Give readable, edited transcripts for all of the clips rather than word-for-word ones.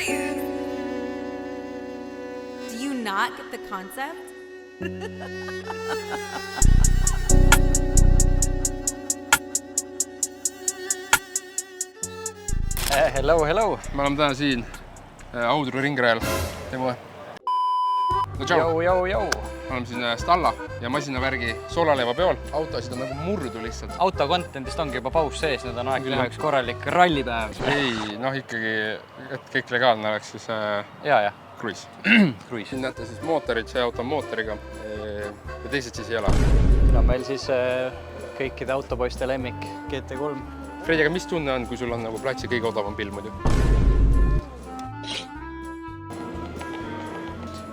cities. Do you not get the concept? Hello. Me oleme täna siin Audru ringrajal. Teeme no tšau. Jau. Oleme siin Stalla ja masinavärgi soolaleiva peol. Autosid on nagu murdu lihtsalt. Auto contentist ongi juba paus sees, nüüd on aeg teha üks korralik rallipäev. Ei, noh ikkagi, et kõik legaalne oleks, siis Ja. Cruise. Cruise. Siin näete siis mootorid, see auto on mootoriga ja teised siis ei ole. Siin on meil siis kõikide autopoiste lemmik GT3. Fredi, aga mis tunne on, kui sul on nagu platsi kõige odavam pill muidu?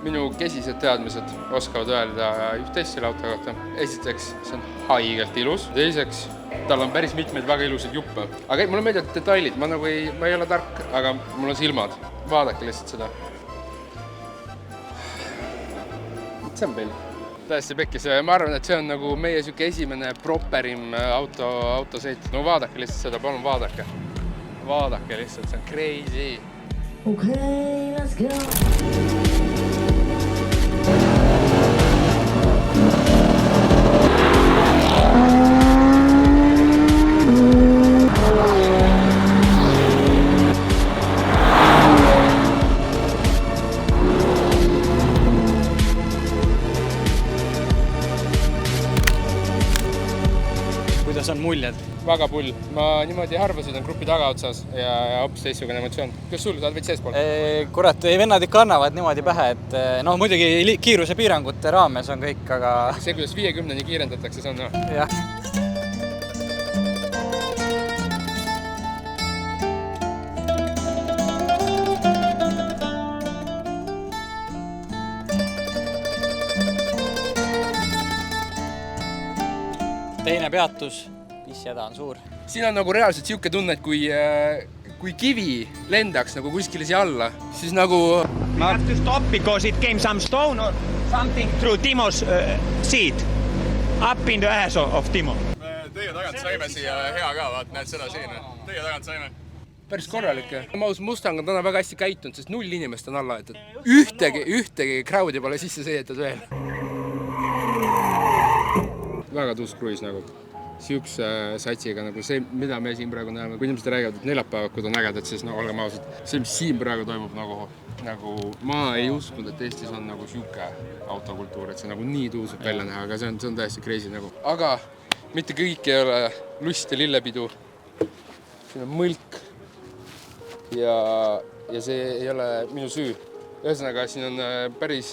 Minu kesised teadmised oskavad öelda üht-teist selle auto kohta. Esiteks, see on haigelt ilus. Teiseks, tal on päris mitmeid väga ilusaid juppe. Aga mulle meeldivad detailid, ma ei ole tark, aga mul on silmad. Vaadake lihtsalt seda. See on pill. Täiesti pekkis. Ma arvan, et see on nagu meie esimene properim autoseit. No vaadake lihtsalt seda, palun vaadake. Vaadake lihtsalt, see on crazy. Okay, let's go. Kuidas on muljed? Väga pull. Ma niimoodi harva sõidan grupi tagaotsas ja hoopis teistsugune emotsioon. Kas sul saad veits eespool? Kurat, vennad ikka annavad niimoodi pähe, et muidugi kiiruse piirangute raames on kõik, aga... See, kuidas 50-ni kiirendatakse, see on Jah. Teine peatus, pissjäda on suur. Siin on nagu reaalselt siuke tunne, et kui kivi lendaks nagu kuskile siia alla, siis nagu... We have to stop because it came some stone or something through Timo's seat. Up in the ass of Timo. Teie tagant saime siia hea ka, vaat näed seda siin. Teie tagant saime. Päris korralik. Mustang on täna väga hästi käitunud, sest 0 inimest on alla aetud. Ühtegi crowdi pole sisse sõidetud veel. Väga tuus cruise nagu. Siukse satsiga nagu see, mida me siin praegu näeme. Kui inimesed räägivad, et neljapäevakud on ägedad, siis olgem ausad. See, mis siin praegu toimub, nagu ma ei uskunud, et Eestis on nagu siuke autokultuur, et see nagu nii tuusub välja näha, aga see on täiesti crazy nagu. Aga mitte kõik ei ole lust ja lillepidu. Siin on mõlk ja see ei ole minu süü. Ühesõnaga, siin on päris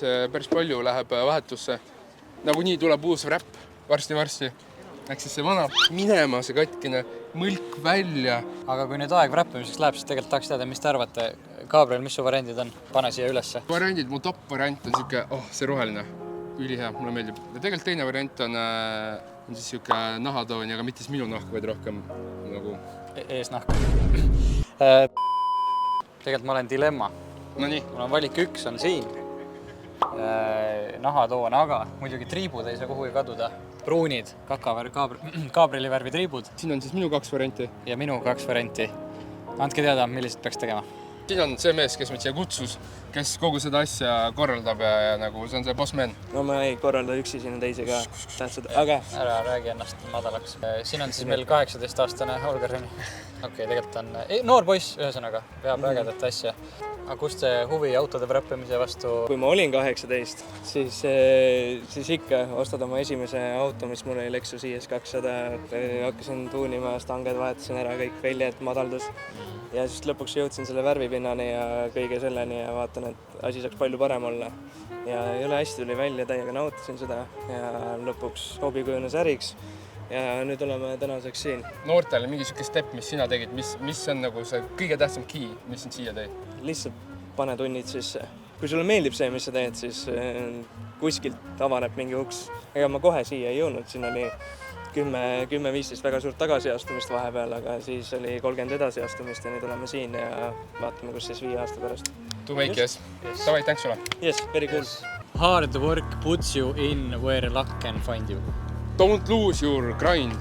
palju läheb vahetusse. Nagu nii tuleb uus räpp. Varsti. Ehk siis see vana minema, see katkine, mõlk välja. Aga kui nüüd aeg räppimiseks läheb, siis tegelikult tahaks teada, mis te arvate? Gabriel, mis su variandid on? Pane siia ülesse. Variandid, mu top variant on siuke, see roheline. Ülihea, mulle meeldib. Ja tegelikult teine variant on siis siuke nahatooni, aga mitte siis minu nahk, vaid rohkem nagu... Eesnahk. Tegelikult ma olen dilemma. No nii. Mul on valik üks on siin. Nahatoon, aga muidugi triibud ei saa kuhugi kaduda. Pruunid, Gabrieli värvi triibud. Siin on siis minu 2 varianti. Ja minu 2 varianti. Andke teada, millised peaks tegema. Siin on see mees, kes meid siia kutsus, kes kogu seda asja korraldab ja nagu see on see bossman. No ma ei korralda üksi siin teisi ka. Aga... Ära räägi ennast madalaks. Siin on siis meil 18-aastane Holger. Okei, tegelikult on noor poiss, ühesõnaga, veab ägedat asja. Aga kust see huvi autode vrappimise vastu? Kui ma olin 18, siis ikka ostad oma esimese auto, mis mul oli Lexus IS200, hakkasin tuunima, stanged vahetasin ära, kõik väljed, madaldus. Ja siis lõpuks jõudsin selle värvipinnani ja kõige selleni ja vaatan, et asi saaks palju parem olla. Ja jõle hästi tuli välja, täiega nautisin seda ja lõpuks hobi kujunes äriks. Ja nüüd oleme tänaseks siin. Noortele mingi siuke step, mis sina tegid, mis on nagu see kõige tähtsam key, mis sind siia tõi? Lihtsalt pane tunnid sisse. Kui sulle meeldib see, mis sa teed, siis kuskilt avaneb mingi uks. Ega ma kohe siia ei jõudnud, siin oli 10-15 väga suurt tagasiastumist vahepeal, aga siis oli 30 edasiastumist ja nüüd oleme siin ja vaatame, kus siis 5 aasta pärast. To make yes. Davai, tänks sulle. Yes, very cool. Hard work puts you in where luck can find you. Don't lose your grind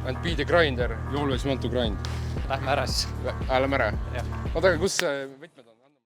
and be the grinder. You always want to grind. Lähme ära siis. Lähme ära? Jah. Oota, aga kus võtmed on?